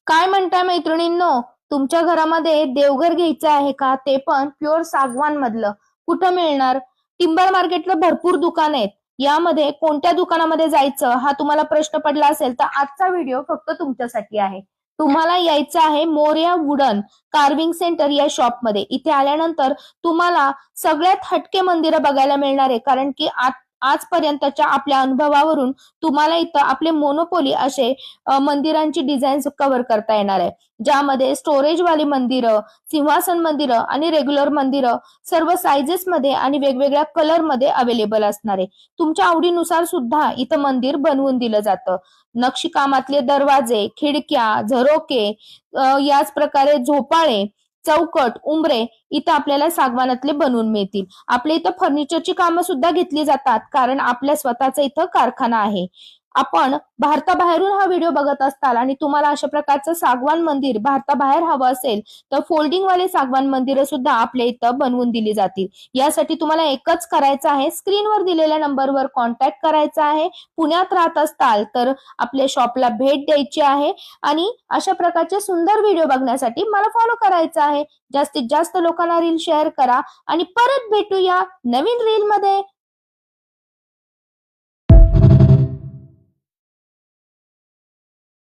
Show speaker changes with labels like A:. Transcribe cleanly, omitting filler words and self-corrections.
A: काय म्हणताय मैत्रिणींनो? तुमच्या घरामध्ये देवघर घ्यायचं आहे का? ते पण प्युअर सागवान मधलं. कुठं मिळणार? टिंबर मार्केटला भरपूर दुकान आहेत. यामध्ये कोणत्या दुकानामध्ये जायचं हा तुम्हाला प्रश्न पडला असेल तर आजचा व्हिडिओ फक्त तुमच्यासाठी आहे. तुम्हाला यायचं आहे मोरया वुडन कार्विंग सेंटर या शॉपमध्ये. इथे आल्यानंतर तुम्हाला सगळ्यात हटके मंदिरं बघायला मिळणार आहे, कारण की आजपर्यंतच्या आपल्या अनुभवावरून तुम्हाला इथं आपले मोनोपोली असे मंदिरांची डिझाईन कव्हर करता येणार आहे, ज्यामध्ये स्टोरेज वाली मंदिरं, सिंहासन मंदिरं आणि रेग्युलर मंदिरं सर्व साइजेस मध्ये आणि वेगवेगळ्या कलर मध्ये अवेलेबल असणार आहे. तुमच्या आवडीनुसार सुद्धा इथं मंदिर बनवून दिलं जातं. नक्षीकामातले दरवाजे, खिडक्या, झरोके, याच प्रकारे झोपाळे, चौकट, उंबरे इथं आपल्याला सागवानातले बनवून मिळतील. आपल्या इथं फर्निचरची कामं सुद्धा घेतली जातात, कारण आपल्या स्वतःचा इथं कारखाना आहे. आपण भारताबाहेरून हा व्हिडिओ बघत असताल आणि तुम्हाला अशा प्रकारचं सागवान मंदिर भारताबाहेर हवं असेल तर फोल्डिंग वाले सागवान मंदिर सुद्धा आपल्या इथं बनवून दिली जातील. यासाठी तुम्हाला एकच करायचं आहे, स्क्रीनवर दिलेल्या नंबरवर कॉन्टॅक्ट करायचा आहे. पुण्यात राहत असताल तर आपल्या शॉपला भेट द्यायची आहे आणि अशा प्रकारचे सुंदर व्हिडिओ बघण्यासाठी मला फॉलो करायचं आहे. जास्तीत जास्त लोकांना रील शेअर करा आणि परत भेटूया नवीन रील मध्ये.